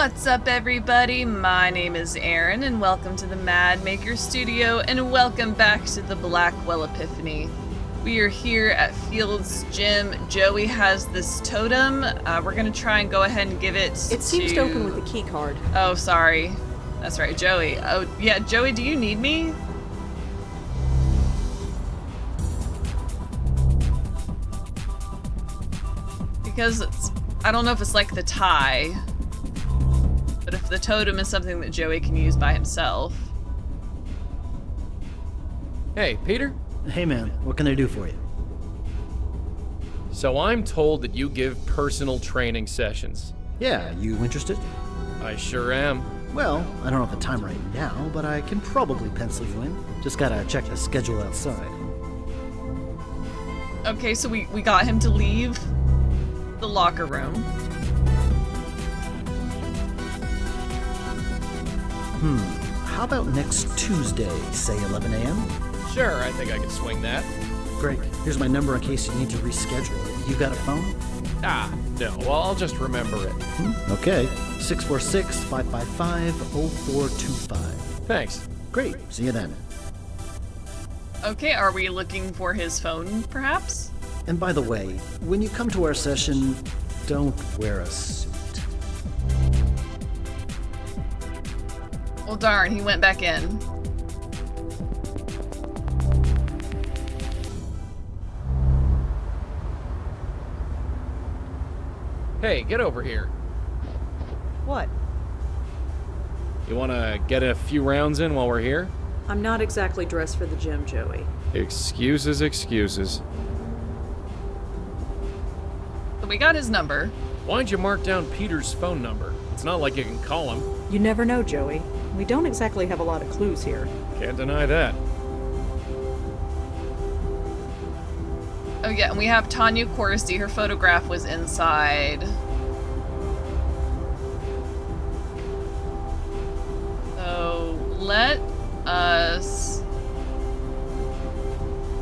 What's up, everybody? My name is Aaron, and welcome to the Mad Maker Studio, and welcome back to the Blackwell Epiphany. We are here at Field's Gym. Joey has this totem. We're gonna try and go ahead and give it It seems to open with a key card. Oh, sorry. That's right, Joey. Oh, yeah, Joey, do you need me? Because I don't know if it's like the tie, but if the totem is something that Joey can use by himself. Hey, Peter? Hey man, what can I do for you? So I'm told that you give personal training sessions. Yeah, you interested? I sure am. Well, I don't have the time right now, but I can probably pencil you in. Just gotta check the schedule outside. Okay, so we got him to leave the locker room. How about next Tuesday, say 11 a.m.? Sure, I think I can swing that. Great. Here's my number in case you need to reschedule. You got a phone? No, well, I'll just remember it. Okay. 646-555-0425. Thanks. Great. See you then. Okay, are we looking for his phone, perhaps? And by the way, when you come to our session, don't wear a suit. Well, darn, he went back in. Hey, get over here. What? You wanna get a few rounds in while we're here? I'm not exactly dressed for the gym, Joey. Excuses, excuses. So we got his number. Why'd you mark down Peter's phone number? It's not like you can call him. You never know, Joey. We don't exactly have a lot of clues here. Can't deny that. Oh yeah, and we have Tanya Corsi. Her photograph was inside. So let us.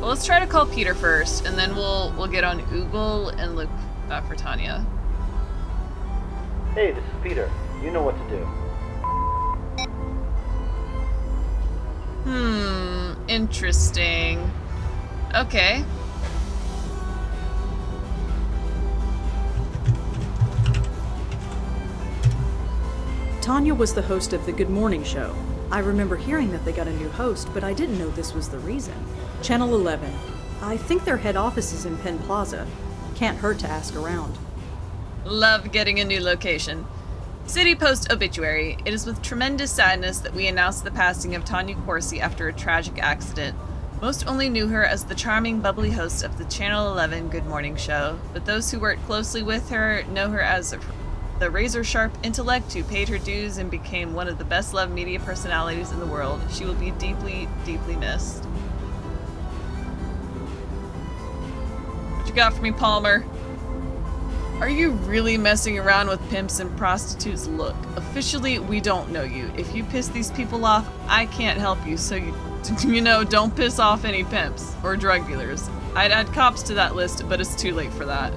Well, let's try to call Peter first, and then we'll get on Google and look for Tanya. Hey, this is Peter. You know what to do. Interesting. Okay. Tanya was the host of the Good Morning Show. I remember hearing that they got a new host, but I didn't know this was the reason. Channel 11. I think their head office is in Penn Plaza. Can't hurt to ask around. Love getting a new location. City Post obituary. It is with tremendous sadness that we announce the passing of Tanya Corsi after a tragic accident. Most only knew her as the charming, bubbly host of the Channel 11 Good Morning Show, but those who worked closely with her know her as the razor-sharp intellect who paid her dues and became one of the best-loved media personalities in the world. She will be deeply, deeply missed. What you got for me, Palmer? Are you really messing around with pimps and prostitutes? Look, officially, we don't know you. If you piss these people off, I can't help you, so don't piss off any pimps or drug dealers. I'd add cops to that list, but it's too late for that.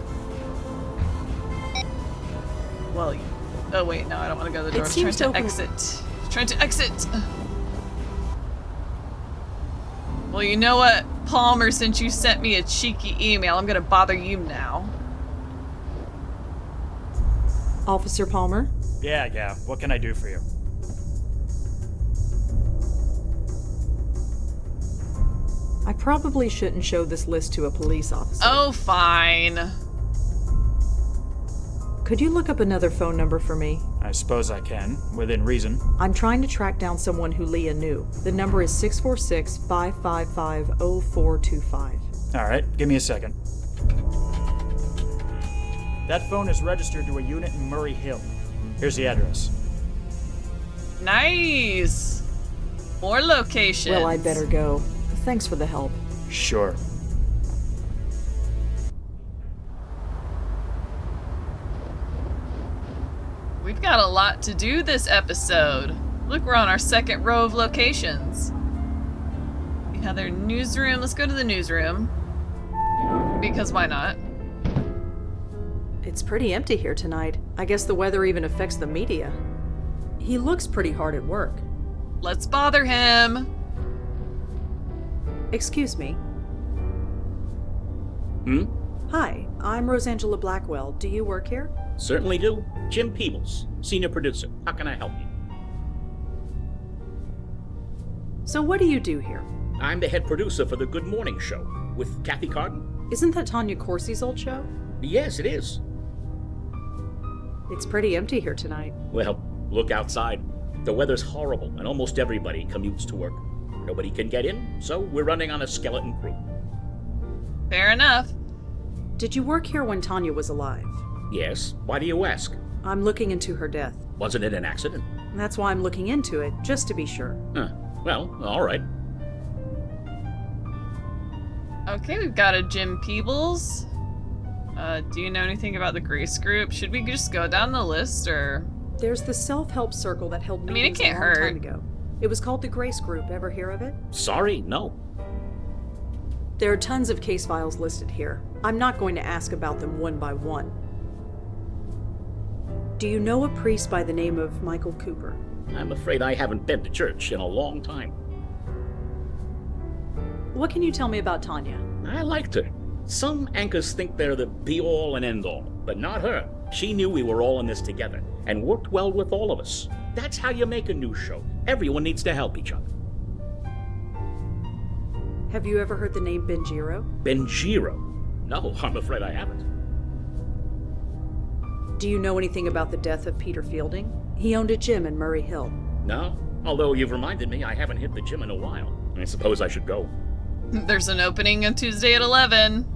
Well, oh wait, no, I don't want to go to the door. I'm trying to exit. Trying to exit! Well, you know what, Palmer, since you sent me a cheeky email, I'm gonna bother you now. Officer Palmer? Yeah. What can I do for you? I probably shouldn't show this list to a police officer. Oh, fine. Could you look up another phone number for me? I suppose I can, within reason. I'm trying to track down someone who Leah knew. The number is 646-555-0425. All right, give me a second. That phone is registered to a unit in Murray Hill. Here's the address. Nice. More locations. Well, I'd better go. Thanks for the help. Sure. We've got a lot to do this episode. Look, we're on our second row of locations. We have their newsroom. Let's go to the newsroom. Because why not? It's pretty empty here tonight. I guess the weather even affects the media. He looks pretty hard at work. Let's bother him. Excuse me. Hi, I'm Rosangela Blackwell. Do you work here? Certainly do. Jim Peebles, senior producer. How can I help you? So what do you do here? I'm the head producer for the Good Morning Show with Kathy Carden. Isn't that Tanya Corsi's old show? Yes, it is. It's pretty empty here tonight. Well, look outside. The weather's horrible and almost everybody commutes to work. Nobody can get in, so we're running on a skeleton crew. Fair enough. Did you work here when Tanya was alive? Yes, why do you ask? I'm looking into her death. Wasn't it an accident? That's why I'm looking into it, just to be sure. Well, all right. Okay, we've got a Jim Peebles. Do you know anything about the Grace Group? Should we just go down the list, or...? There's the self-help circle that held I mean, it meetings can't a long hurt. time ago. It was called the Grace Group. Ever hear of it? Sorry, no. There are tons of case files listed here. I'm not going to ask about them one by one. Do you know a priest by the name of Michael Cooper? I'm afraid I haven't been to church in a long time. What can you tell me about Tanya? I liked her. Some anchors think they're the be-all and end-all, but not her. She knew we were all in this together and worked well with all of us. That's how you make a news show. Everyone needs to help each other. Have you ever heard the name Benjiro? Benjiro? No, I'm afraid I haven't. Do you know anything about the death of Peter Fielding? He owned a gym in Murray Hill. No, although you've reminded me I haven't hit the gym in a while. I suppose I should go. There's an opening on Tuesday at 11.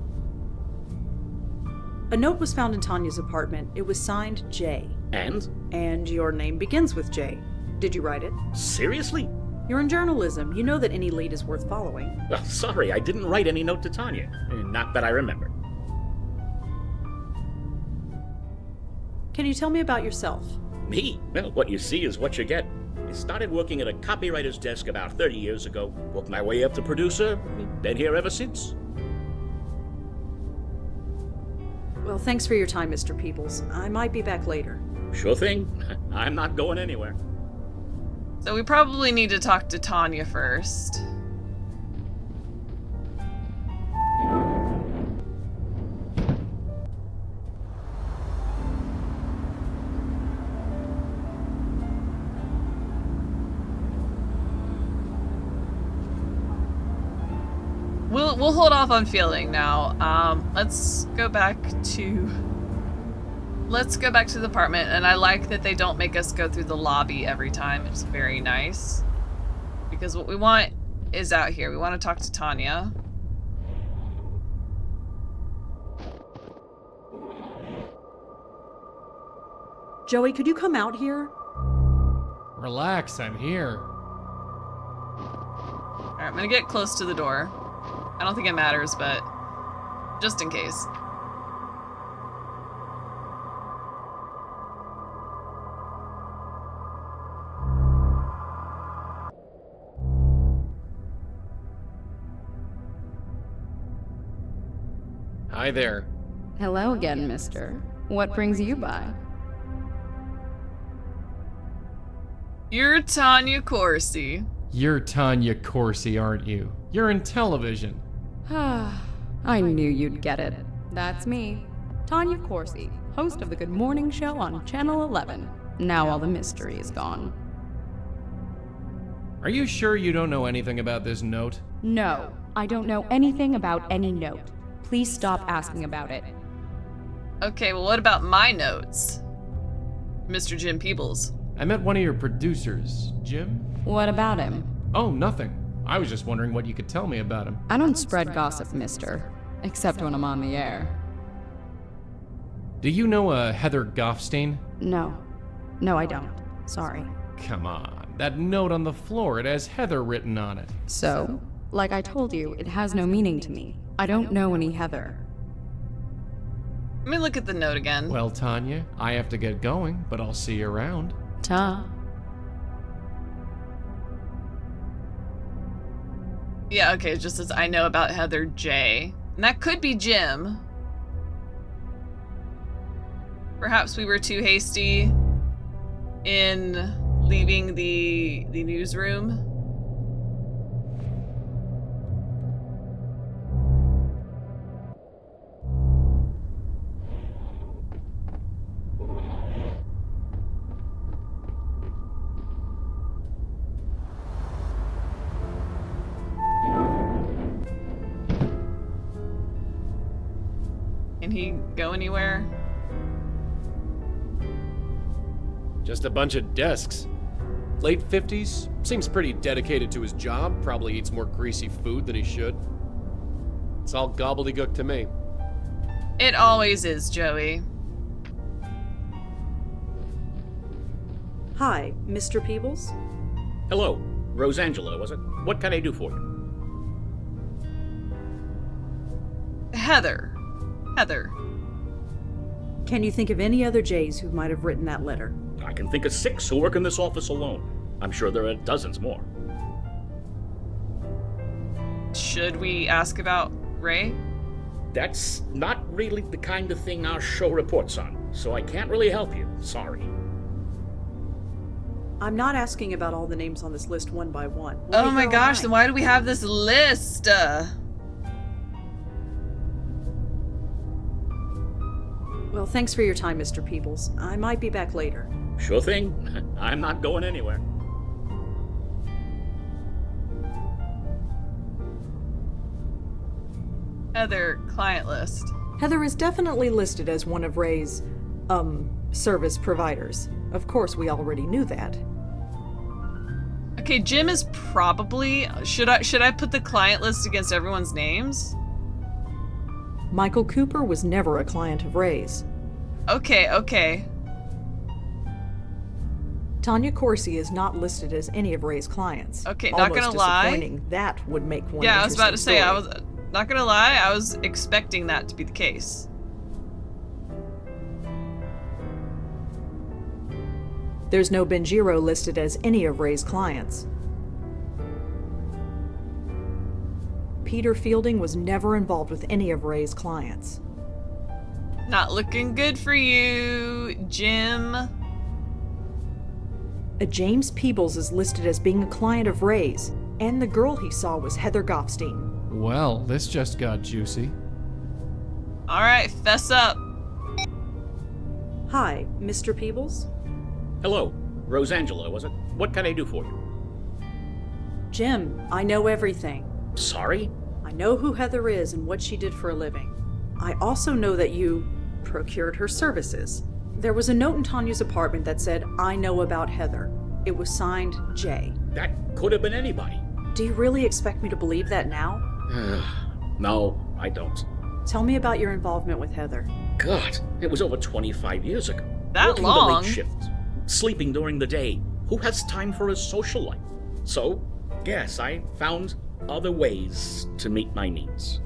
A note was found in Tanya's apartment. It was signed J. And? And your name begins with J. Did you write it? Seriously? You're in journalism. You know that any lead is worth following. Well, sorry, I didn't write any note to Tanya. Not that I remember. Can you tell me about yourself? Me? Well, what you see is what you get. I started working at a copywriter's desk about 30 years ago. Worked my way up to producer. Been here ever since. Well, thanks for your time, Mr. Peebles. I might be back later. Sure thing. I'm not going anywhere. So we probably need to talk to Tanya first. We'll hold off on Fielding now. Let's go back to the apartment, and I like that they don't make us go through the lobby every time. It's very nice. Because what we want is out here. We want to talk to Tanya. Joey, could you come out here? Relax, I'm here. Alright, I'm gonna get close to the door. I don't think it matters, but just in case. Hi there. Hello again, mister. What brings you by? You're Tanya Corsi. You're Tanya Corsi, aren't you? You're in television. I knew you'd get it. That's me, Tanya Corsi, host of the Good Morning Show on Channel 11. Now all the mystery is gone. Are you sure you don't know anything about this note? No, I don't know anything about any note. Please stop asking about it. Okay, well, what about my notes? Mr. Jim Peebles. I met one of your producers, Jim. What about him? Oh, nothing. I was just wondering what you could tell me about him. I don't spread gossip, mister. Except when I'm on the air. Do you know a Heather Goffstein? No. No, I don't. Sorry. Come on. That note on the floor, it has Heather written on it. So, like I told you, it has no meaning to me. I don't know any Heather. Let me look at the note again. Well, Tanya, I have to get going, but I'll see you around. Ta. Yeah, okay, it just says I know about Heather J. And that could be Jim. Perhaps we were too hasty in leaving the newsroom. Can he go anywhere? Just a bunch of desks. Late 50s, seems pretty dedicated to his job, probably eats more greasy food than he should. It's all gobbledygook to me. It always is, Joey. Hi, Mr. Peebles? Hello, Rosangela, was it? What can I do for you? Heather. Can you think of any other Jays who might have written that letter? I can think of 6 who work in this office alone. I'm sure there are dozens more. Should we ask about Ray? That's not really the kind of thing our show reports on, so I can't really help you. Sorry. I'm not asking about all the names on this list one by one. Oh my gosh, then why do we have this list? Well, thanks for your time, Mr. Peebles. I might be back later. Sure thing. I'm not going anywhere. Heather, client list. Heather is definitely listed as one of Ray's, service providers. Of course, we already knew that. Okay, Jim is probably... Should I put the client list against everyone's names? Michael Cooper was never a client of Ray's. Okay. Tanya Corsi is not listed as any of Ray's clients. Okay, not gonna lie. Disappointing. That would make one. Yeah, I was about to say, I story. was not gonna lie, I was expecting that to be the case. There's no Benjiro listed as any of Ray's clients. Peter Fielding was never involved with any of Ray's clients. Not looking good for you, Jim. A James Peebles is listed as being a client of Ray's, and the girl he saw was Heather Goffstein. Well, this just got juicy. Alright, fess up. Hi, Mr. Peebles? Hello, Rosangela, was it? What can I do for you? Jim, I know everything. Sorry? I know who Heather is and what she did for a living. I also know that you procured her services. There was a note in Tanya's apartment that said, "I know about Heather." It was signed J. That could have been anybody. Do you really expect me to believe that now? No, I don't. Tell me about your involvement with Heather. God, it was over 25 years ago. That Working long? the late shift, sleeping during the day. Who has time for a social life? So, yes, I found other ways to meet my needs.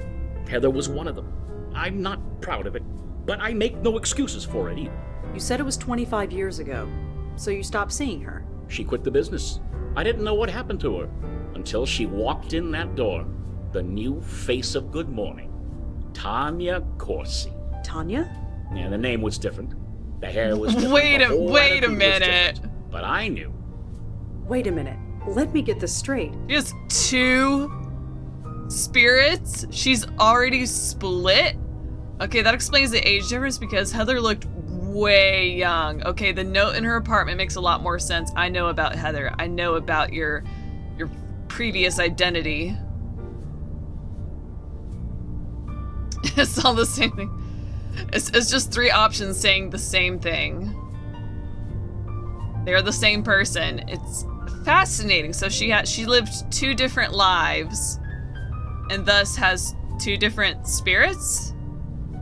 Heather was one of them. I'm not proud of it, but I make no excuses for it either. You said it was 25 years ago, so you stopped seeing her. She quit the business. I didn't know what happened to her until she walked in that door. The new face of Good Morning, Tanya Corsi. Tanya? Yeah, the name was different. The hair was different. Wait The a whole attitude was minute. different. But I knew. Wait a minute. Let me get this straight. She has 2 spirits? She's already split? Okay, that explains the age difference because Heather looked way young. Okay, the note in her apartment makes a lot more sense. I know about Heather. I know about your previous identity. It's all the same thing. It's just 3 options saying the same thing. They're the same person. It's fascinating. So she lived 2 different lives and thus has 2 different spirits?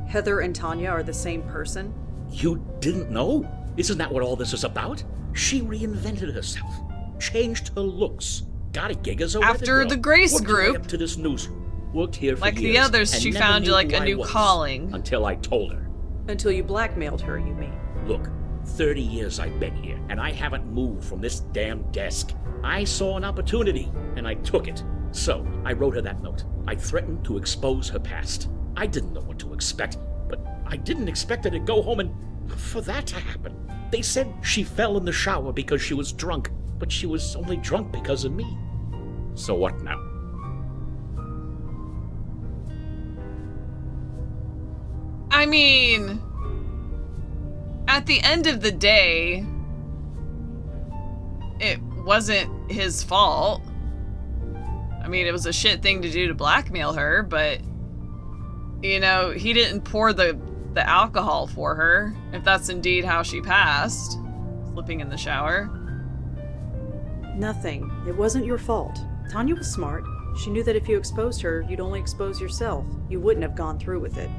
Heather and Tanya are the same person? You didn't know? Isn't that what all this is about? She reinvented herself, changed her looks, got a gig as a After weather the girl, Grace worked her way group. up to this newsroom, worked here for Like the years, others, and she never found knew like who a I new was calling. until I told her. Until you blackmailed her, you mean? Look, 30 years I've been here, and I haven't moved from this damn desk. I saw an opportunity, and I took it. So, I wrote her that note. I threatened to expose her past. I didn't know what to expect, but I didn't expect her to go home and for that to happen. They said she fell in the shower because she was drunk, but she was only drunk because of me. So what now? I mean, at the end of the day, it wasn't his fault. I mean, it was a shit thing to do to blackmail her, but, you know, he didn't pour the alcohol for her, if that's indeed how she passed, slipping in the shower. Nothing. It wasn't your fault. Tanya was smart. She knew that if you exposed her, you'd only expose yourself. You wouldn't have gone through with it.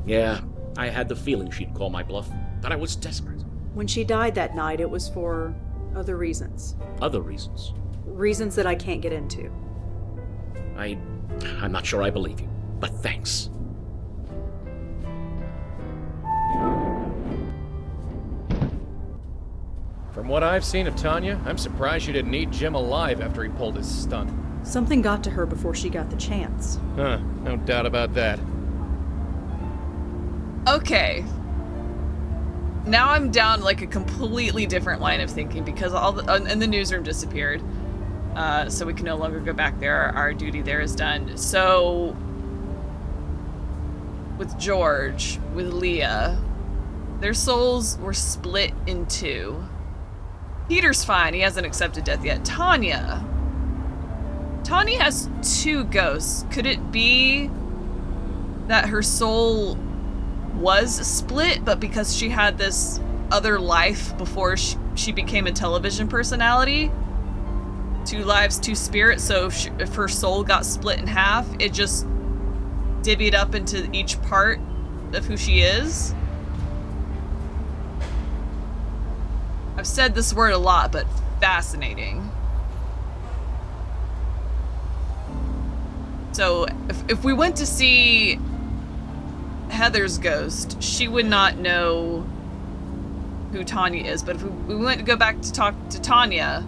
Yeah, I had the feeling she'd call my bluff, that I was desperate. When she died that night, it was for other reasons. Other reasons? Reasons that I can't get into. I'm not sure I believe you, but thanks. From what I've seen of Tanya, I'm surprised she didn't eat Jim alive after he pulled his stunt. Something got to her before she got the chance. Huh, no doubt about that. Okay. Now I'm down like a completely different line of thinking because and the newsroom disappeared. So we can no longer go back there. Our duty there is done. So with George, with Leah, their souls were split in two. Peter's fine. He hasn't accepted death yet. Tanya has two ghosts. Could it be that her soul was split, but because she had this other life before she became a television personality? Two lives, two spirits. So if her soul got split in half, it just divvied up into each part of who she is? I've said this word a lot, but fascinating. So if we went to see Heather's ghost, she would not know who Tanya is. But if we went to go back to talk to Tanya,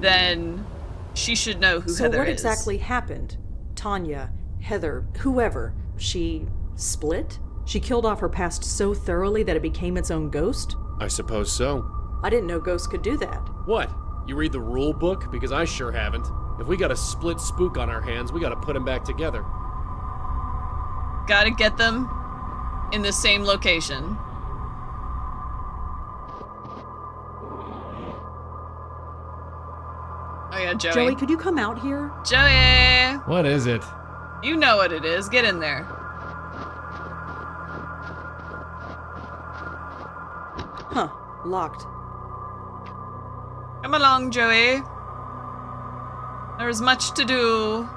then she should know who Heather is. So what exactly happened? Tanya, Heather, whoever, she split? She killed off her past so thoroughly that it became its own ghost? I suppose so. I didn't know ghosts could do that. What? You read the rule book? Because I sure haven't. If we got a split spook on our hands, we gotta put them back together. Gotta get them in the same location. Oh yeah, Joey. Joey, could you come out here? Joey! What is it? You know what it is. Get in there. Huh. Locked. Come along, Joey. There is much to do.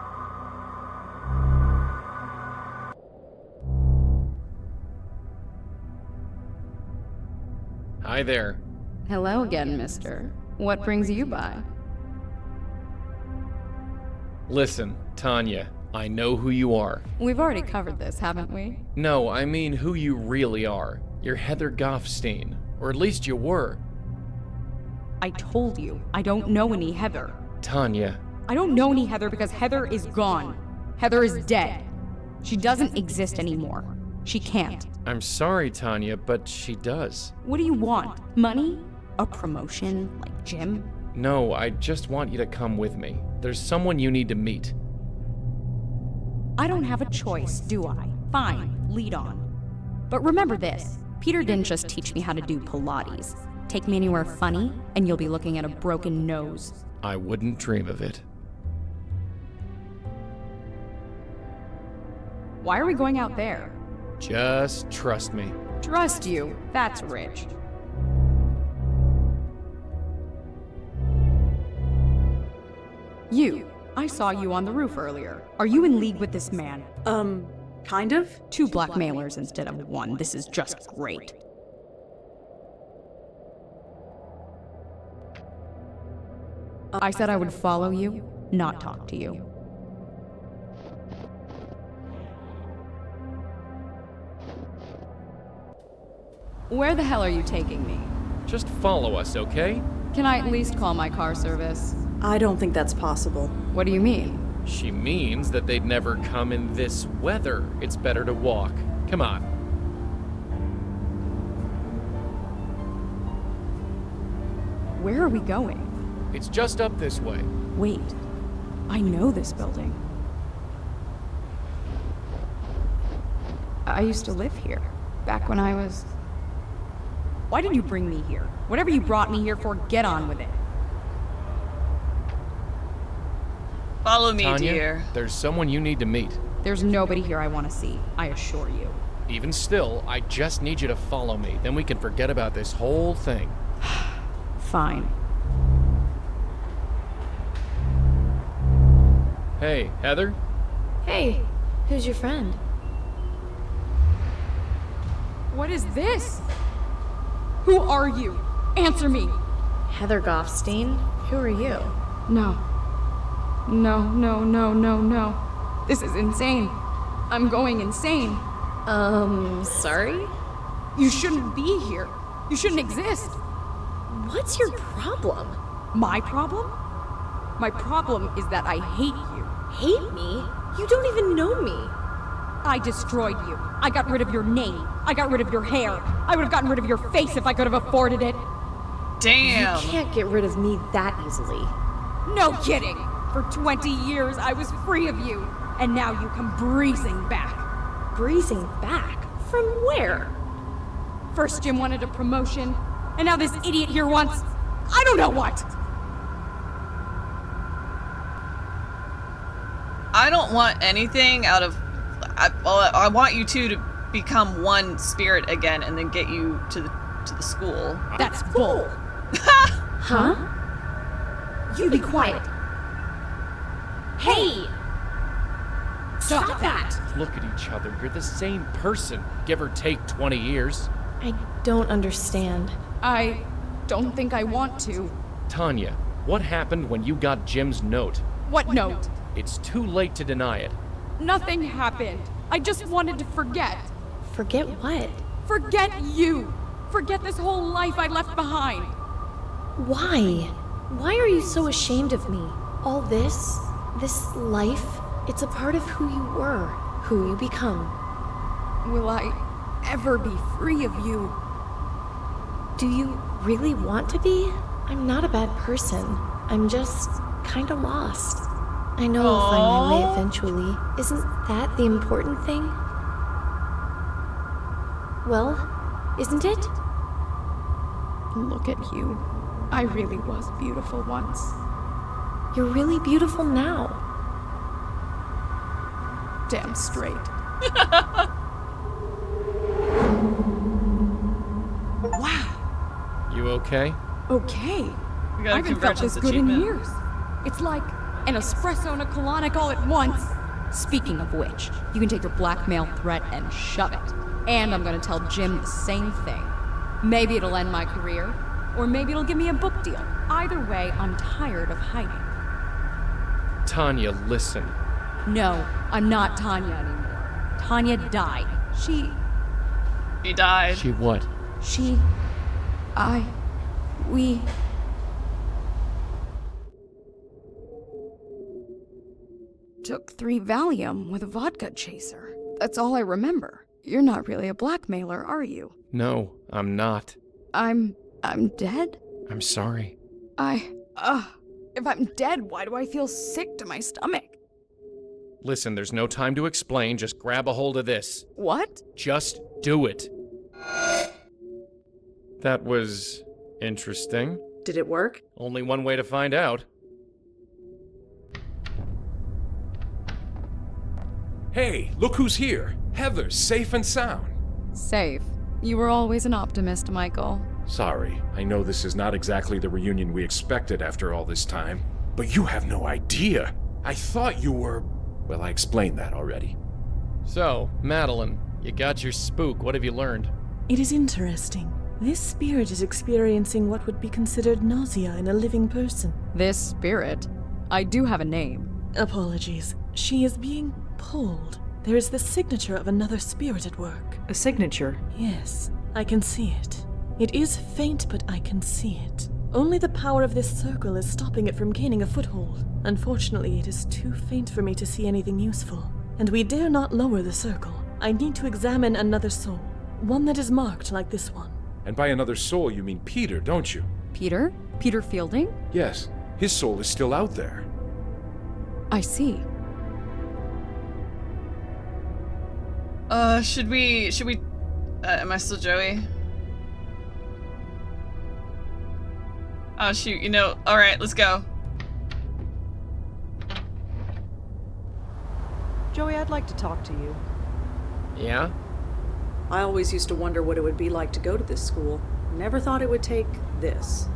Hi there. Hello again, mister. What brings you by? Listen, Tanya, I know who you are. We've already covered this, haven't we? No, I mean who you really are. You're Heather Goffstein. Or at least you were. I told you, I don't know any Heather. Tanya. I don't know any Heather because Heather is gone. Heather is dead. She doesn't exist anymore. She can't. I'm sorry, Tanya, but she does. What do you want? Money? A promotion? Like Jim? No, I just want you to come with me. There's someone you need to meet. I don't have a choice, do I? Fine, lead on. But remember this, Peter didn't just teach me how to do Pilates. Take me anywhere funny, and you'll be looking at a broken nose. I wouldn't dream of it. Why are we going out there? Just trust me. Trust you? That's rich. You. I saw you on the roof earlier. Are you in league with this man? Kind of? Two blackmailers instead of one. This is just great. I said I would follow you, not talk to you. Where the hell are you taking me? Just follow us, okay? Can I at least call my car service? I don't think that's possible. What do you mean? She means that they'd never come in this weather. It's better to walk. Come on. Where are we going? It's just up this way. Wait, I know this building. I used to live here, back when I was... Why did you bring me here? Whatever you brought me here for, get on with it. Follow me, Tanya, dear. there's someone you need to meet. There's nobody here I want to see, I assure you. Even still, I just need you to follow me. Then we can forget about this whole thing. Fine. Hey, Heather? Hey, who's your friend? What is this? Who are you? Answer me! Heather Goffstein? Who are you? No. No. This is insane. I'm going insane. Sorry? You shouldn't be here. You shouldn't exist. What's your problem? My problem? My problem is that I hate you. Hate me? You don't even know me. I destroyed you. I got rid of your name. I got rid of your hair. I would have gotten rid of your face if I could have afforded it. Damn. You can't get rid of me that easily. No kidding. For 20 years, I was free of you. And now you come breezing back. Breezing back? From where? First Jim wanted a promotion, and now this idiot here wants... I don't know what! I don't want anything out of... I want you two to become one spirit again and then get you to the school. That's bull. Huh? You be quiet. Hey! Stop that! Look at each other. You're the same person, give or take 20 years. I don't understand. I don't think I want to. Tanya, what happened when you got Jim's note? What note? It's too late to deny it. Nothing happened. I just wanted to forget. Forget what? Forget you. Forget this whole life I left behind. Why? Why are you so ashamed of me? All this life, it's a part of who you were, who you become. Will I ever be free of you? Do you really want to be? I'm not a bad person. I'm just kinda lost. I know I'll find my way eventually. Isn't that the important thing? Well, isn't it? Look at you. I really was beautiful once. You're really beautiful now. Damn straight. Wow. You okay? Okay. We got a I haven't felt this convergence good in achievement. years. It's like an espresso and a colonic all at once. Speaking of which, you can take your blackmail threat and shove it. And I'm gonna tell Jim the same thing. Maybe it'll end my career, or maybe it'll give me a book deal. Either way, I'm tired of hiding. Tanya, listen. No, I'm not Tanya anymore. Tanya died. She died. She what? We... took 3 Valium with a vodka chaser. That's all I remember. You're not really a blackmailer, are you? No, I'm not. I'm dead? I'm sorry. If I'm dead, why do I feel sick to my stomach? Listen, there's no time to explain. Just grab a hold of this. What? Just do it. That was interesting. Did it work? Only one way to find out. Hey, look who's here. Heather, safe and sound. Safe. You were always an optimist, Michael. Sorry, I know this is not exactly the reunion we expected after all this time, but you have no idea. I thought you were... Well, I explained that already. So, Madeline, you got your spook. What have you learned? It is interesting. This spirit is experiencing what would be considered nausea in a living person. This spirit? I do have a name. Apologies. She is being pulled. There is the signature of another spirit at work. A signature? Yes, I can see it. It is faint, but I can see it. Only the power of this circle is stopping it from gaining a foothold. Unfortunately, it is too faint for me to see anything useful. And we dare not lower the circle. I need to examine another soul. One that is marked like this one. And by another soul, you mean Peter, don't you? Peter? Peter Fielding? Yes, his soul is still out there. I see. Should we, am I still Joey? Oh shoot, alright, let's go. Joey, I'd like to talk to you. Yeah? I always used to wonder what it would be like to go to this school. Never thought it would take this.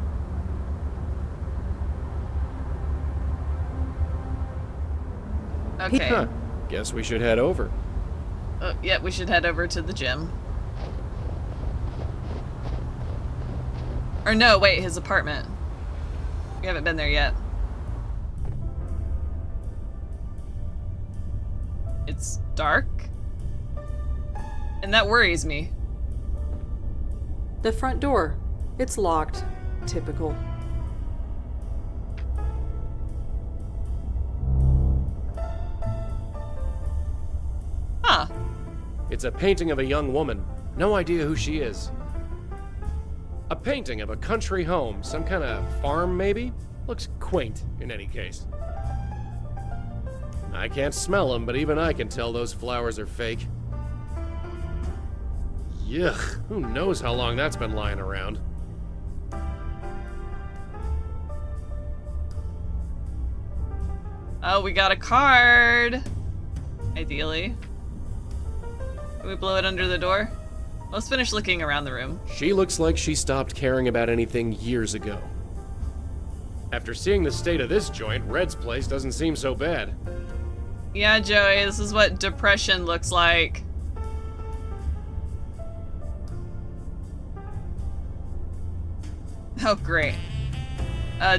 Okay. Huh. Guess we should head over. Yeah, we should head over to the gym. Or no, wait, his apartment. We haven't been there yet. It's dark. And that worries me. The front door. It's locked. Typical. Huh. It's a painting of a young woman. No idea who she is. A painting of a country home. Some kind of farm, maybe? Looks quaint, in any case. I can't smell them, but even I can tell those flowers are fake. Yuck, who knows how long that's been lying around. Oh, we got a card. Ideally. Can we blow it under the door? Let's finish looking around the room. She looks like she stopped caring about anything years ago. After seeing the state of this joint, Red's place doesn't seem so bad. Yeah, Joey, this is what depression looks like. Oh, great.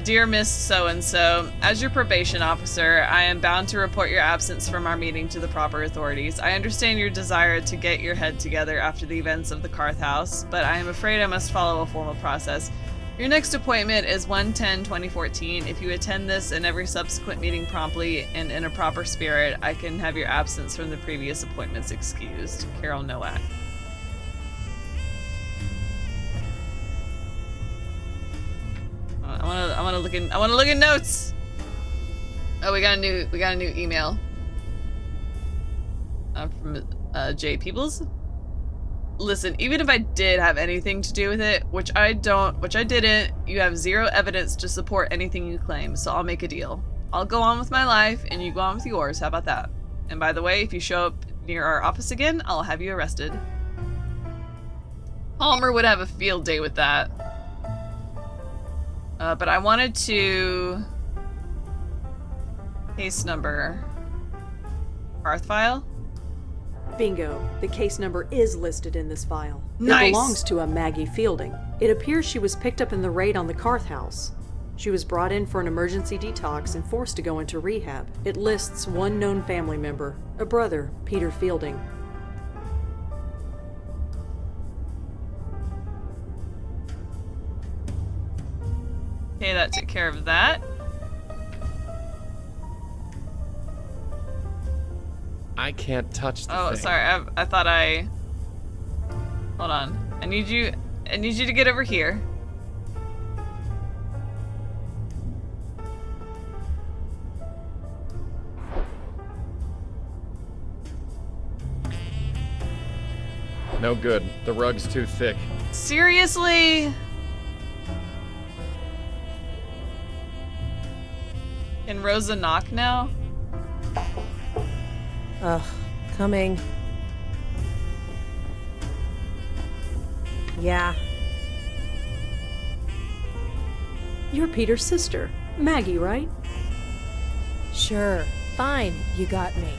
Dear Miss So-and-so, as your probation officer, I am bound to report your absence from our meeting to the proper authorities. I understand your desire to get your head together after the events of the Karth House, but I am afraid I must follow a formal process. Your next appointment is 1/10/2014. If you attend this and every subsequent meeting promptly and in a proper spirit, I can have your absence from the previous appointments excused. Carol Nowak. I want to look in notes. Oh, we got a new email. From Jay Peebles. Listen, even if I did have anything to do with it, which I didn't, you have zero evidence to support anything you claim, so I'll make a deal. I'll go on with my life, and you go on with yours. How about that? And by the way, if you show up near our office again, I'll have you arrested. Palmer would have a field day with that. But I wanted to... Case number... Karth file? Bingo. The case number is listed in this file. Nice. It belongs to a Maggie Fielding. It appears she was picked up in the raid on the Karth House. She was brought in for an emergency detox and forced to go into rehab. It lists one known family member, a brother, Peter Fielding. Okay, that took care of that. I can't touch the Oh, thing. sorry. I thought I... Hold on. I need you to get over here. No good. The rug's too thick. Seriously? Can Rosa knock now? Ugh, coming. Yeah. You're Peter's sister, Maggie, right? Sure. Fine, you got me.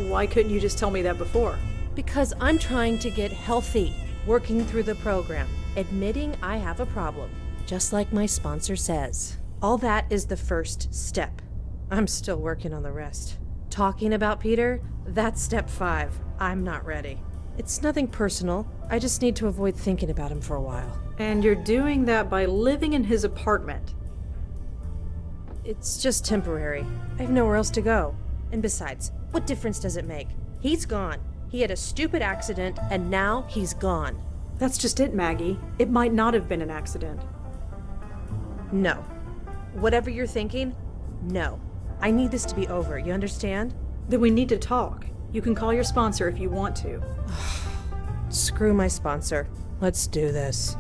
Why couldn't you just tell me that before? Because I'm trying to get healthy, working through the program, admitting I have a problem, just like my sponsor says. All that is the first step. I'm still working on the rest. Talking about Peter, that's step 5. I'm not ready. It's nothing personal. I just need to avoid thinking about him for a while. And you're doing that by living in his apartment. It's just temporary. I have nowhere else to go. And besides, what difference does it make? He's gone. He had a stupid accident, and now he's gone. That's just it, Maggie. It might not have been an accident. No. Whatever you're thinking, no. I need this to be over, you understand? Then we need to talk. You can call your sponsor if you want to. Screw my sponsor. Let's do this.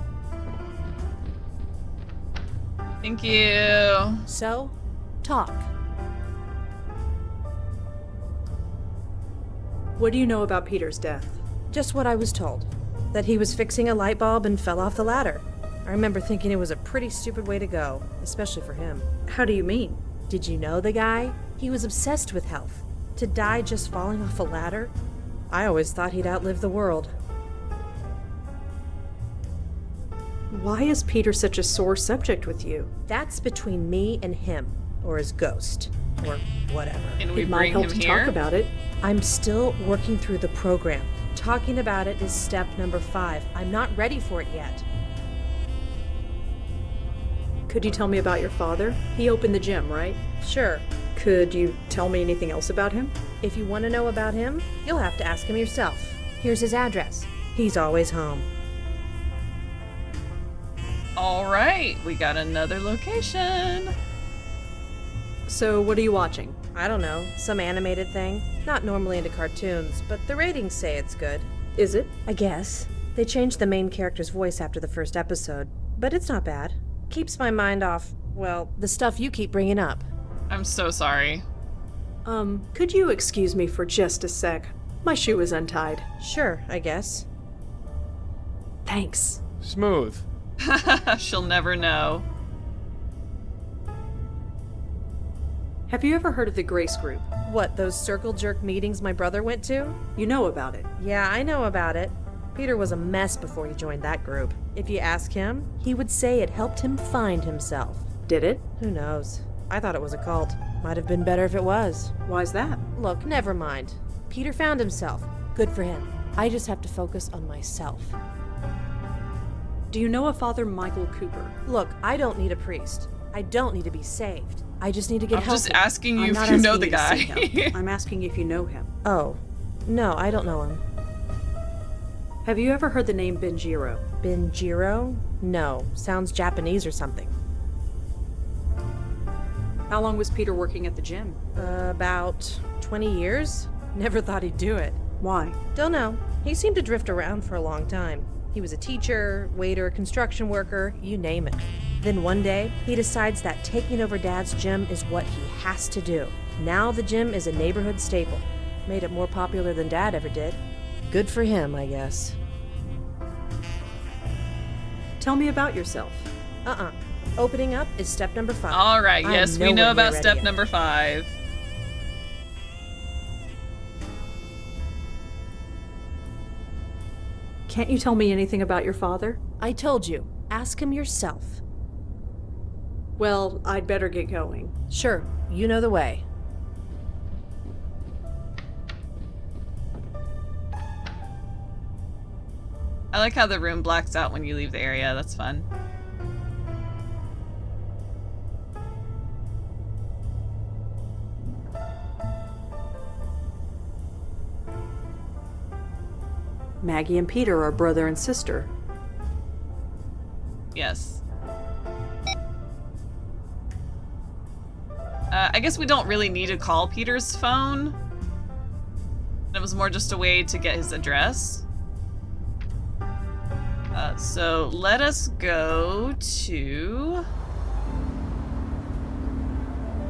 Thank you. So, talk. What do you know about Peter's death? Just what I was told. That he was fixing a light bulb and fell off the ladder. I remember thinking it was a pretty stupid way to go, especially for him. How do you mean? Did you know the guy? He was obsessed with health. To die just falling off a ladder? I always thought he'd outlive the world. Why is Peter such a sore subject with you? That's between me and him, or his ghost, or whatever. Can we It might bring help him to here? talk about it. I'm still working through the program. Talking about it is step number 5. I'm not ready for it yet. Could you tell me about your father? He opened the gym, right? Sure. Could you tell me anything else about him? If you want to know about him, you'll have to ask him yourself. Here's his address. He's always home. All right, we got another location. So, what are you watching? I don't know, some animated thing. Not normally into cartoons, but the ratings say it's good. Is it? I guess. They changed the main character's voice after the first episode, but it's not bad. Keeps my mind off, well, the stuff you keep bringing up. I'm so sorry. Could you excuse me for just a sec? My shoe is untied. Sure, I guess. Thanks. Smooth. She'll never know. Have you ever heard of the Grace Group? What, those circle jerk meetings my brother went to? You know about it. Yeah, I know about it. Peter was a mess before he joined that group. If you ask him, he would say it helped him find himself. Did it? Who knows? I thought it was a cult. Might have been better if it was. Why's that? Look, never mind. Peter found himself. Good for him. I just have to focus on myself. Do you know a Father Michael Cooper? Look, I don't need a priest. I don't need to be saved. I just need to get I'm healthy. just asking you I'm if not you know asking the you to guy. see him. I'm asking if you know him. Oh. No, I don't know him. Have you ever heard the name Benjiro? Benjiro? No. Sounds Japanese or something. How long was Peter working at the gym? About 20 years? Never thought he'd do it. Why? Don't know. He seemed to drift around for a long time. He was a teacher, waiter, construction worker, you name it. Then one day, he decides that taking over Dad's gym is what he has to do. Now the gym is a neighborhood staple. Made it more popular than Dad ever did. Good for him, I guess. Tell me about yourself. Opening up is step number 5. All right, I am yes, we nowhere know near about ready step yet. number 5. Can't you tell me anything about your father? I told you. Ask him yourself. Well, I'd better get going. Sure, you know the way. I like how the room blacks out when you leave the area. That's fun. Maggie and Peter are brother and sister. Yes. I guess we don't really need to call Peter's phone. It was more just a way to get his address. So let us go to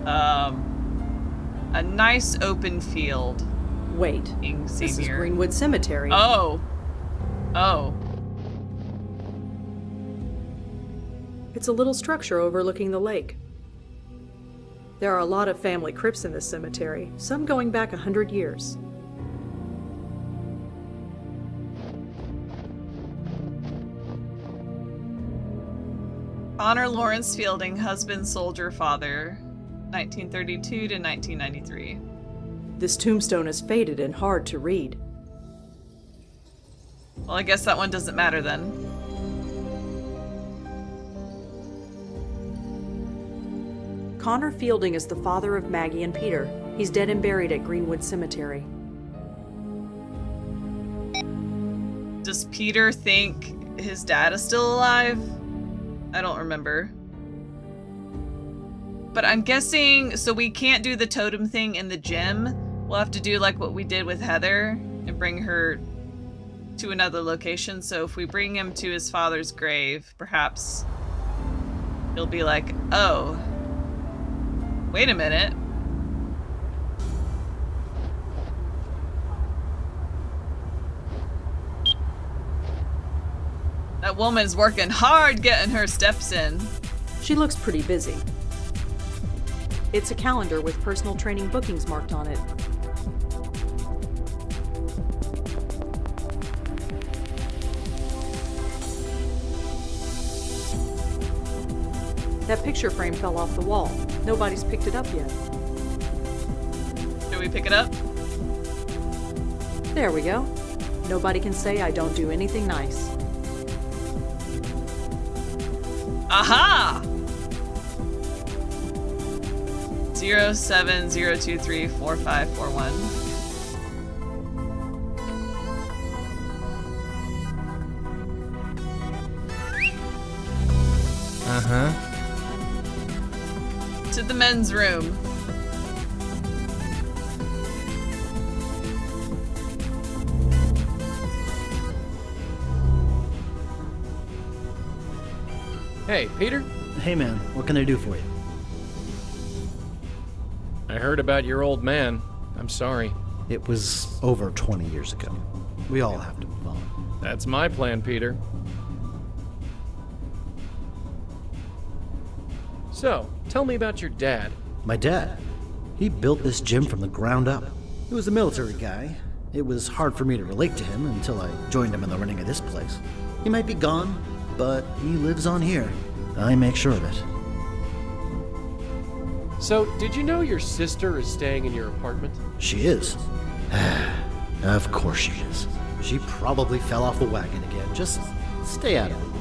a nice open field. Wait, Ing this is Senior. Greenwood Cemetery. Oh. It's a little structure overlooking the lake. There are a lot of family crypts in this cemetery, some going back 100 years. Honor Lawrence Fielding, husband, soldier, father, 1932 to 1993. This tombstone is faded and hard to read. Well, I guess that one doesn't matter then. Connor Fielding is the father of Maggie and Peter. He's dead and buried at Greenwood Cemetery. Does Peter think his dad is still alive? I don't remember. But I'm guessing, so we can't do the totem thing in the gym. We'll have to do like what we did with Heather and bring her to another location. So if we bring him to his father's grave, perhaps he'll be like, oh, wait a minute. That woman's working hard getting her steps in. She looks pretty busy. It's a calendar with personal training bookings marked on it. That picture frame fell off the wall. Nobody's picked it up yet. Should we pick it up? There we go. Nobody can say I don't do anything nice. Aha! 070234541. Uh-huh. To the men's room. Hey, Peter? Hey man, what can I do for you? I heard about your old man. I'm sorry. It was over 20 years ago. We all have to move on. That's my plan, Peter. So, tell me about your dad. My dad? He built this gym from the ground up. He was a military guy. It was hard for me to relate to him until I joined him in the running of this place. He might be gone, but he lives on here. I make sure of it. So, did you know your sister is staying in your apartment? She is. Of course she is. She probably fell off the wagon again. Just stay out of the way.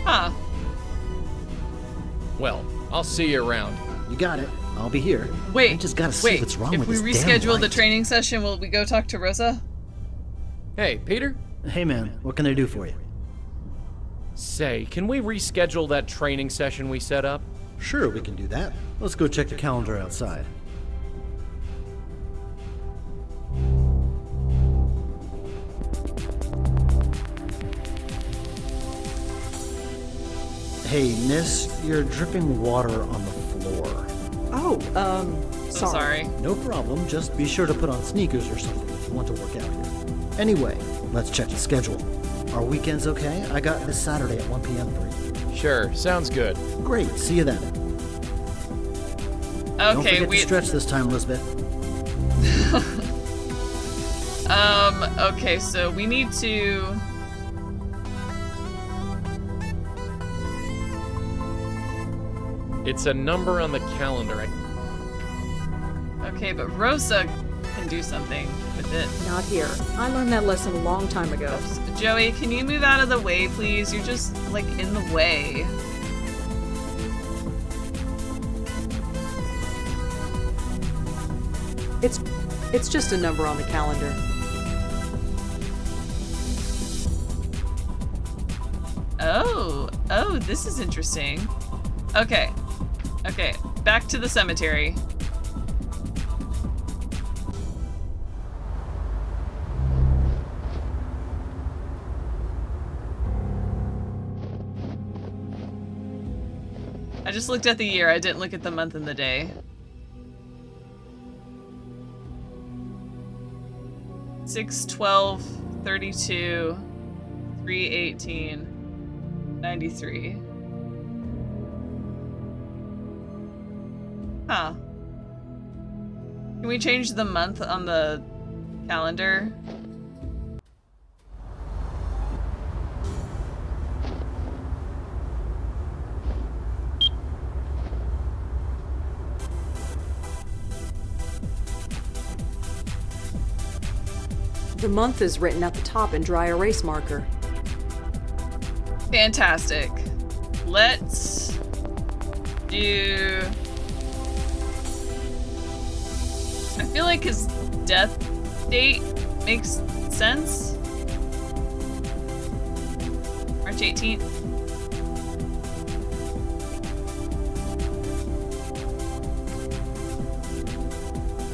Huh. Well, I'll see you around. You got it. I'll be here. Wait, I just gotta see what's wrong with this if we damn reschedule the light. training session, will we go talk to Rosa? Hey, Peter? Hey man, what can I do for you? Say, can we reschedule that training session we set up? Sure, we can do that. Let's go check the calendar outside. Hey, miss, you're dripping water on the floor. Oh, sorry. No problem, just be sure to put on sneakers or something if you want to work out here. Anyway, let's check the schedule. Are weekends okay? I got this Saturday at 1 p.m. free. Sure, sounds good. Great, see you then. Okay, Don't forget to stretch this time, Elizabeth. Okay, so we need to... It's a number on the calendar. Okay, but Rosa can do something with it. Not here. I learned that lesson a long time ago. Oops. Joey, can you move out of the way, please? You're just, like, in the way. It's just a number on the calendar. Oh, this is interesting. Okay, back to the cemetery. I just looked at the year, I didn't look at the month and the day. 6/12/32 3/18/93. Huh. Can we change the month on the calendar? The month is written at the top in dry erase marker. Fantastic. Let's do... I feel like his death date makes sense. March 18th.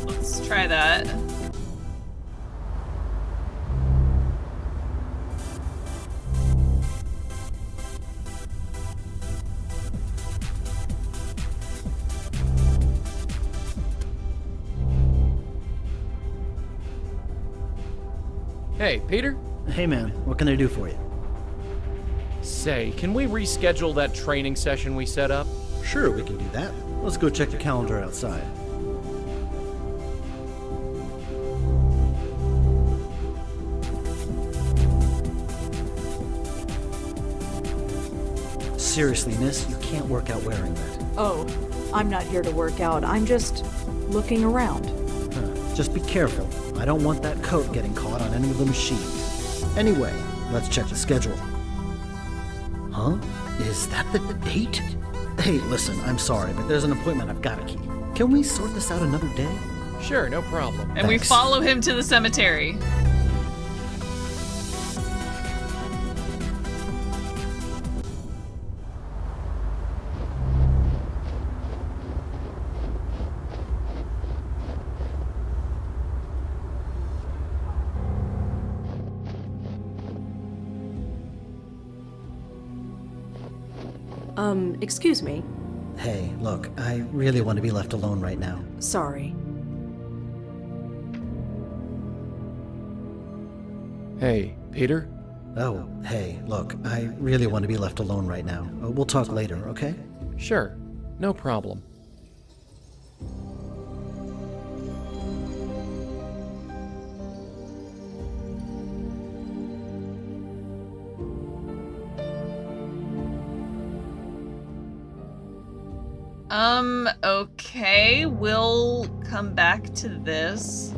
Let's try that. Hey, Peter? Hey man, what can I do for you? Say, can we reschedule that training session we set up? Sure, we can do that. Let's go check the calendar outside. Seriously, miss, you can't work out wearing that. Oh, I'm not here to work out. I'm just looking around. Just be careful. I don't want that coat getting caught on any of the machines. Anyway, let's check the schedule. Huh? Is that the date? Hey, listen, I'm sorry, but there's an appointment I've got to keep. Can we sort this out another day? Sure, no problem. And we Thanks. follow him to the cemetery. Excuse me. Hey, look, I really want to be left alone right now. Sorry. Hey, Peter? Oh, hey, look, I really want to be left alone right now. We'll talk later, okay? Sure, no problem. Okay, we'll come back to this.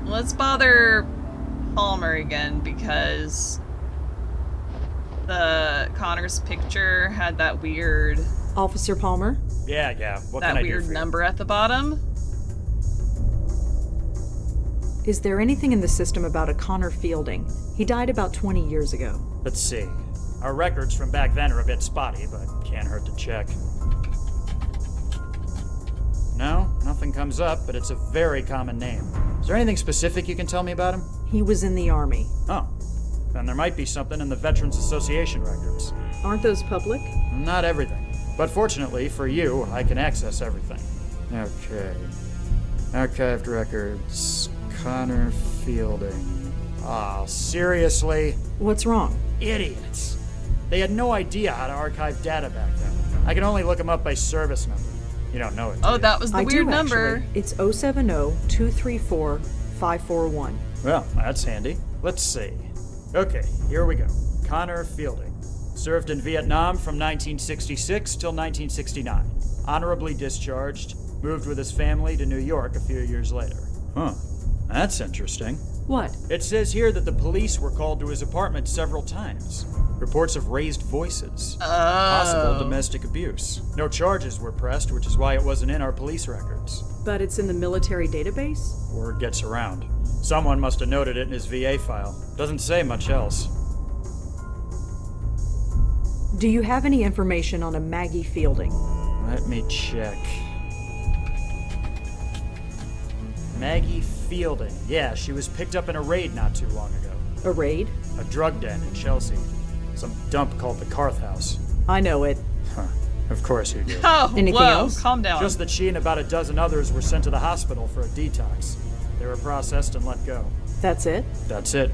Let's bother Palmer again because the Connor's picture had that weird... Officer Palmer? Yeah. What can that I do weird for you? number at the bottom. Is there anything in the system about a Connor Fielding? He died about 20 years ago. Let's see. Our records from back then are a bit spotty, but can't hurt to check. No, nothing comes up, but it's a very common name. Is there anything specific you can tell me about him? He was in the Army. Oh, then there might be something in the Veterans Association records. Aren't those public? Not everything. But fortunately for you, I can access everything. Okay. Archived records. Connor Fielding. Ah, seriously? What's wrong? Idiots. They had no idea how to archive data back then. I can only look them up by service number. You don't know it, do Oh, you? that was the I weird do, number. Actually. It's 070-234-541. Well, that's handy. Let's see. Okay, here we go. Connor Fielding. Served in Vietnam from 1966 till 1969. Honorably discharged. Moved with his family to New York a few years later. Huh. That's interesting. What? It says here that the police were called to his apartment several times. Reports of raised voices. Possible domestic abuse. No charges were pressed, which is why it wasn't in our police records. But it's in the military database? Word gets around. Someone must have noted it in his VA file. Doesn't say much else. Do you have any information on a Maggie Fielding? Let me check. Maggie Fielding. Yeah, she was picked up in a raid not too long ago. A raid? A drug den in Chelsea. Some dump called the Carth House. I know it. Huh. Of course you do. Oh, Anything whoa, else? calm down. Just that she and about a dozen others were sent to the hospital for a detox. They were processed and let go. That's it? That's it.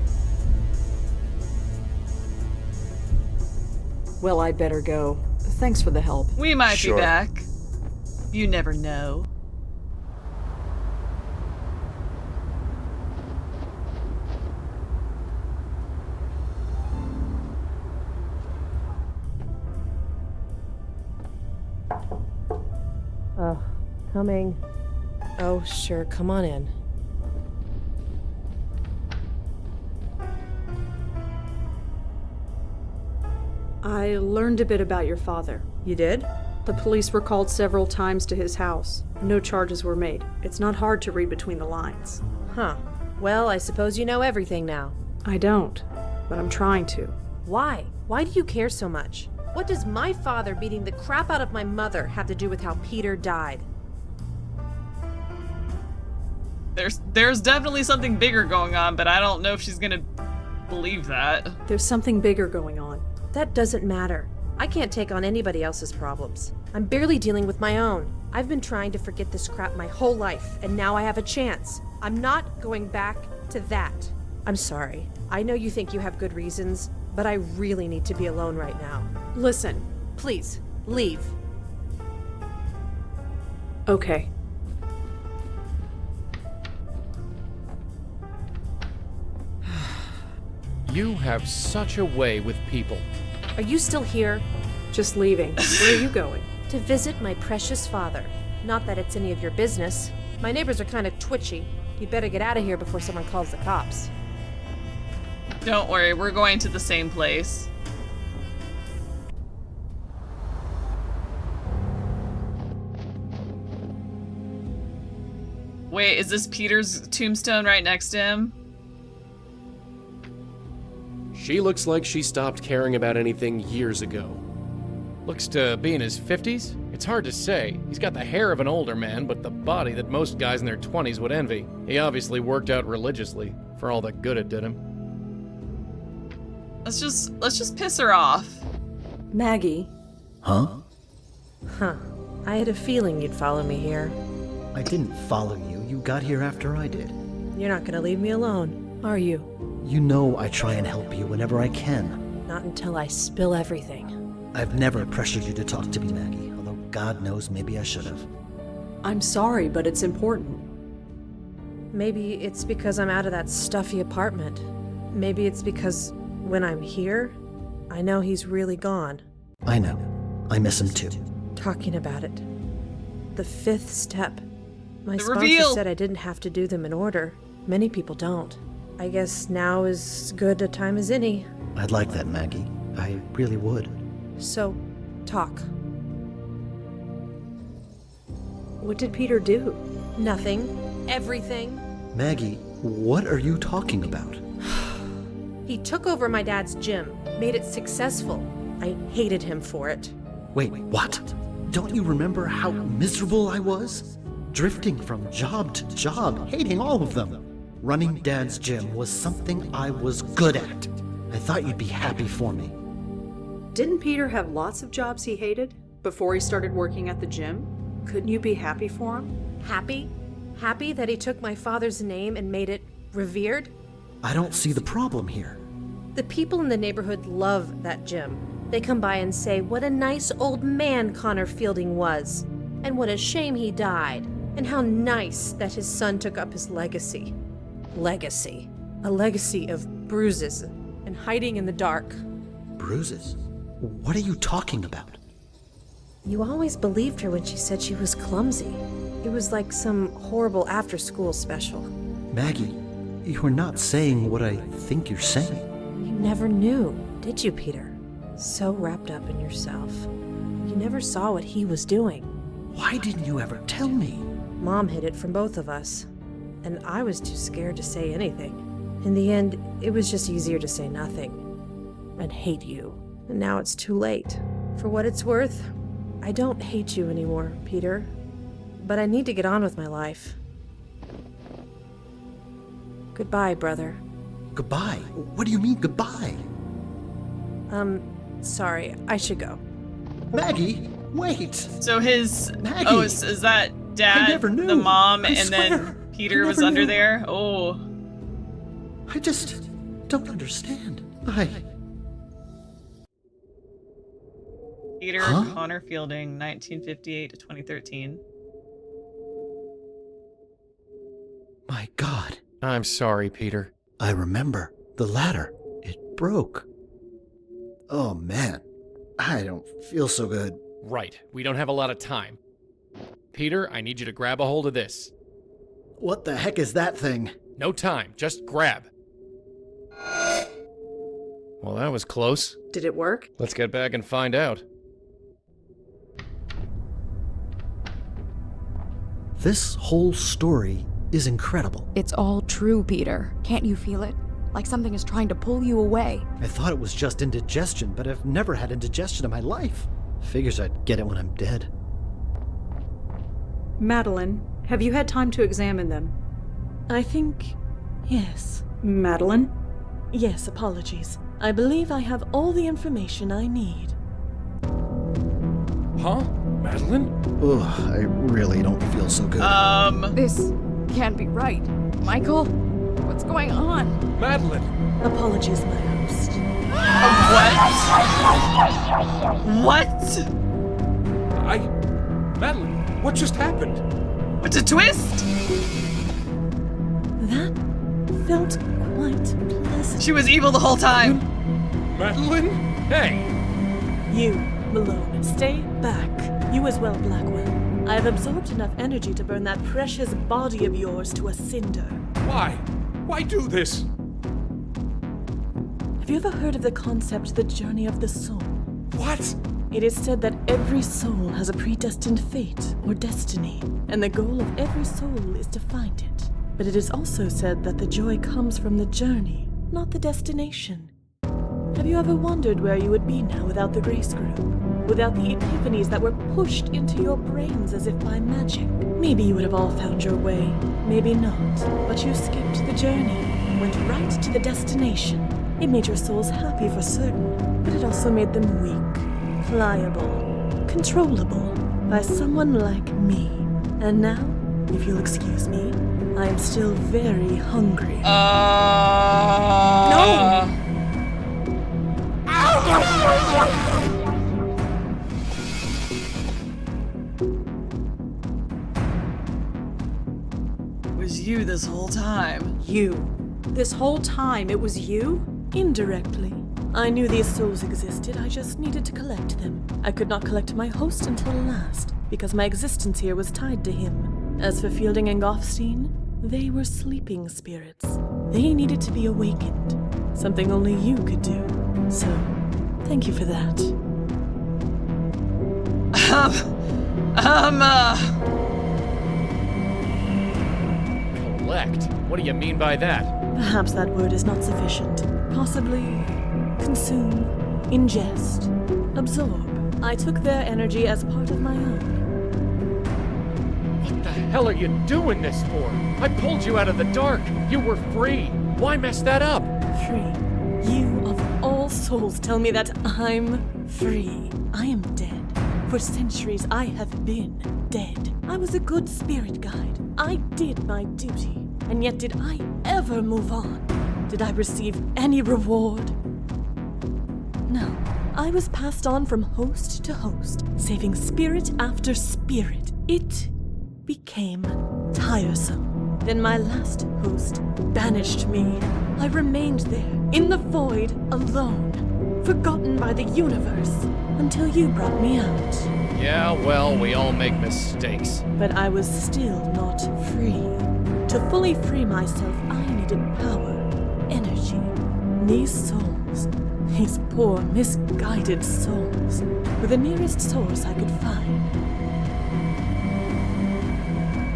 Well, I'd better go. Thanks for the help. We might Sure. be back. You never know. Coming. Oh, sure, come on in. I learned a bit about your father. You did? The police were called several times to his house. No charges were made. It's not hard to read between the lines. Huh. Well, I suppose you know everything now. I don't, but I'm trying to. Why? Why do you care so much? What does my father beating the crap out of my mother have to do with how Peter died? There's definitely something bigger going on, but I don't know if she's gonna believe that. There's something bigger going on. That doesn't matter. I can't take on anybody else's problems. I'm barely dealing with my own. I've been trying to forget this crap my whole life, and now I have a chance. I'm not going back to that. I'm sorry. I know you think you have good reasons, but I really need to be alone right now. Listen. Please, leave. Okay. You have such a way with people. Are you still here? Just leaving. Where are you going? To visit my precious father. Not that it's any of your business. My neighbors are kind of twitchy. You'd better get out of here before someone calls the cops. Don't worry, we're going to the same place. Wait, is this Peter's tombstone right next to him? She looks like she stopped caring about anything years ago. Looks to be in his 50s? It's hard to say. He's got the hair of an older man, but the body that most guys in their 20s would envy. He obviously worked out religiously, for all the good it did him. Let's just piss her off. Maggie. Huh? Huh. I had a feeling you'd follow me here. I didn't follow you. You got here after I did. You're not gonna leave me alone, are you? You know I try and help you whenever I can. Not until I spill everything. I've never pressured you to talk to me, Maggie, although God knows maybe I should have. I'm sorry, but it's important. Maybe it's because I'm out of that stuffy apartment. Maybe it's because when I'm here, I know he's really gone. I know. I miss him too. Talking about it. The fifth step. My The sponsor reveal. said I didn't have to do them in order. Many people don't. I guess now is good a time as any. I'd like that, Maggie. I really would. So, talk. What did Peter do? Nothing. Everything. Maggie, what are you talking about? He took over my dad's gym, made it successful. I hated him for it. Wait, what? Don't you remember how miserable I was? Drifting from job to job, hating all of them. Running Dad's gym was something I was good at. I thought you'd be happy for me. Didn't Peter have lots of jobs he hated before he started working at the gym? Couldn't you be happy for him? Happy? Happy that he took my father's name and made it revered? I don't see the problem here. The people in the neighborhood love that gym. They come by and say what a nice old man Connor Fielding was, and what a shame he died, and how nice that his son took up his legacy. Legacy. A legacy of bruises and hiding in the dark. Bruises? What are you talking about? You always believed her when she said she was clumsy. It was like some horrible after-school special. Maggie, you're not saying what I think you're saying. You never knew, did you, Peter? So wrapped up in yourself. You never saw what he was doing. Why didn't you ever tell me? Mom hid it from both of us, and I was too scared to say anything. In the end, it was just easier to say nothing and hate you. And now it's too late. For what it's worth, I don't hate you anymore, Peter. But I need to get on with my life. Goodbye, brother. Goodbye? What do you mean, goodbye? Sorry, I should go. Maggie, wait! So his Maggie, oh, is that I dad, never knew. the mom, I and swear, then Peter I was never under knew. there? Oh. I just don't understand. Peter Huh? Connor Fielding, 1958 to 2013. My God. I'm sorry, Peter. I remember. The ladder. It broke. Oh, man. I don't feel so good. Right. We don't have a lot of time. Peter, I need you to grab a hold of this. What the heck is that thing? No time. Just grab. Well, that was close. Did it work? Let's get back and find out. This whole story is incredible. It's all true, Peter. Can't you feel it? Like something is trying to pull you away. I thought it was just indigestion, but I've never had indigestion in my life. Figures I'd get it when I'm dead. Madeline, have you had time to examine them? I think. Yes. Madeline? Yes, apologies. I believe I have all the information I need. Huh? Madeline? Ugh, I really don't feel so good. This can't be right. Michael? What's going on? Madeline! Apologies, my host. What? Madeline, what just happened? What's a twist? That felt quite pleasant. She was evil the whole time. Madeline? Hey! You, Malone, stay back. You as well, Blackwell. I have absorbed enough energy to burn that precious body of yours to a cinder. Why? Why do this? Have you ever heard of the concept, the journey of the soul? What? It is said that every soul has a predestined fate or destiny, and the goal of every soul is to find it. But it is also said that the joy comes from the journey, not the destination. Have you ever wondered where you would be now without the Grace Group? Without the epiphanies that were pushed into your brains as if by magic? Maybe you would have all found your way, maybe not. But you skipped the journey, went right to the destination. It made your souls happy for certain, but it also made them weak, pliable, controllable by someone like me. And now, if you'll excuse me, I am still very hungry. No! It was you this whole time. You. This whole time it was you? Indirectly. I knew these souls existed, I just needed to collect them. I could not collect my host until last, because my existence here was tied to him. As for Fielding and Goffstein, they were sleeping spirits. They needed to be awakened. Something only you could do. So, thank you for that. Collect? What do you mean by that? Perhaps that word is not sufficient. Possibly consume, ingest, absorb. I took their energy as part of my own. What the hell are you doing this for? I pulled you out of the dark. You were free. Why mess that up? Free. You, of all souls, tell me that I'm free. I am dead. For centuries, I have been dead. I was a good spirit guide. I did my duty. And yet, did I ever move on? Did I receive any reward? No. I was passed on from host to host, saving spirit after spirit. It became tiresome. Then my last host banished me. I remained there, in the void, alone, forgotten by the universe, until you brought me out. Yeah, well, we all make mistakes. But I was still not free. To fully free myself, I needed power, energy. These souls, these poor, misguided souls, were the nearest source I could find.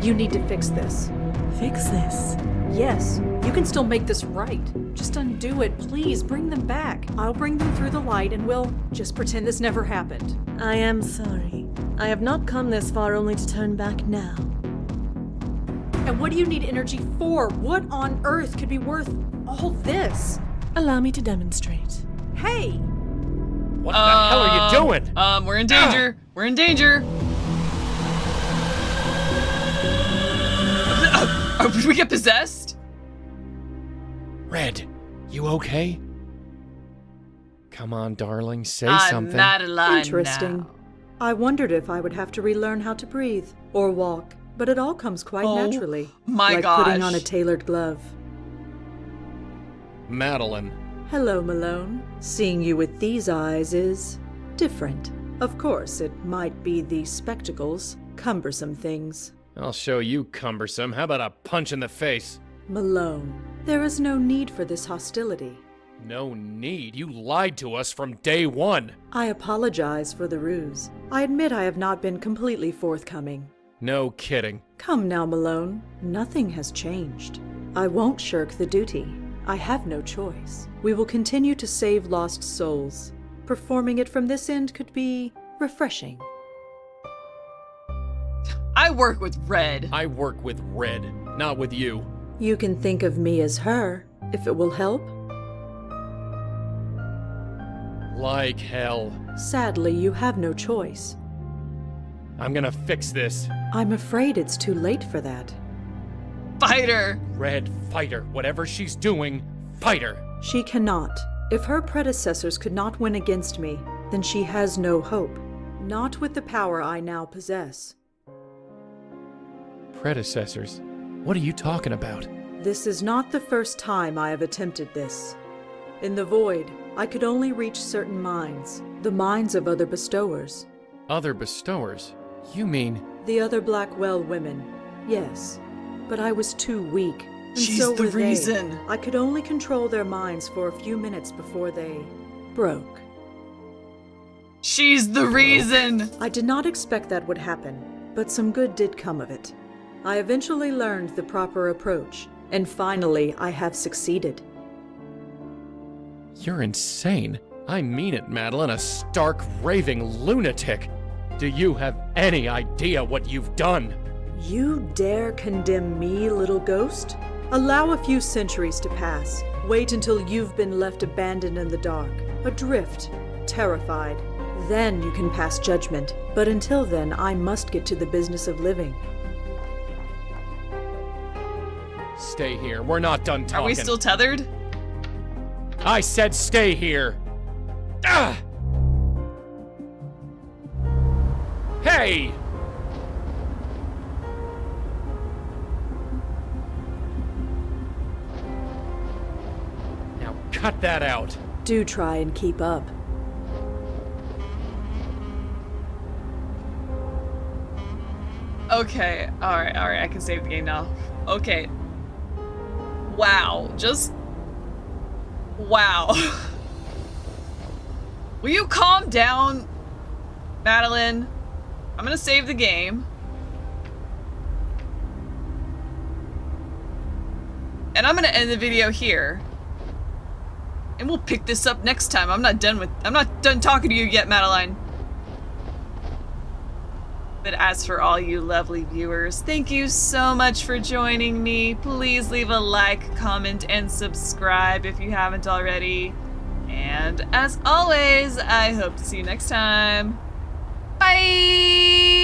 You need to fix this. Fix this? Yes, you can still make this right. Just undo it, please. Bring them back. I'll bring them through the light and we'll just pretend this never happened. I am sorry. I have not come this far only to turn back now. And what do you need energy for? What on earth could be worth all this? Allow me to demonstrate. Hey! What the hell are you doing? We're in danger. We're in danger. Did we get possessed? Red, you okay? Come on, darling, say I'm something. Madeline Interesting. now. I wondered if I would have to relearn how to breathe or walk, but it all comes quite naturally. My like gosh. putting on a tailored glove. Madeline. Hello, Malone. Seeing you with these eyes is different. Of course, it might be the spectacles, cumbersome things. I'll show you cumbersome. How about a punch in the face? Malone, there is no need for this hostility. No need. You lied to us from day one. I apologize for the ruse. I admit I have not been completely forthcoming. No kidding. Come now, Malone. Nothing has changed. I won't shirk the duty. I have no choice. We will continue to save lost souls. Performing it from this end could be refreshing. I work with Red. I work with Red, not with you. You can think of me as her, if it will help. Like hell. Sadly, you have no choice. I'm gonna fix this. I'm afraid it's too late for that. Fight her. Red, fight her. Whatever she's doing, fight her. She cannot. If her predecessors could not win against me, then she has no hope. Not with the power I now possess. Predecessors? What are you talking about? This is not the first time I have attempted this. In the Void, I could only reach certain minds, the minds of other bestowers. Other bestowers? You mean... The other Blackwell women, yes. But I was too weak. And She's so the were reason. they. I could only control their minds for a few minutes before they broke. She's the reason. I did not expect that would happen, but some good did come of it. I eventually learned the proper approach, and finally I have succeeded. You're insane. I mean it, Madeline, a stark, raving lunatic. Do you have any idea what you've done? You dare condemn me, little ghost? Allow a few centuries to pass. Wait until you've been left abandoned in the dark, adrift, terrified. Then you can pass judgment. But until then, I must get to the business of living. Stay here. We're not done talking. Are we still tethered? I said stay here. Ah! Hey! Now cut that out. Do try and keep up. Okay, alright, I can save the game now. Okay. Wow, just... Wow. Will you calm down, Madeline? I'm gonna save the game. And I'm gonna end the video here. And we'll pick this up next time. I'm not done talking to you yet, Madeline. But as for all you lovely viewers, thank you so much for joining me. Please leave a like, comment, and subscribe if you haven't already. And as always, I hope to see you next time. Bye!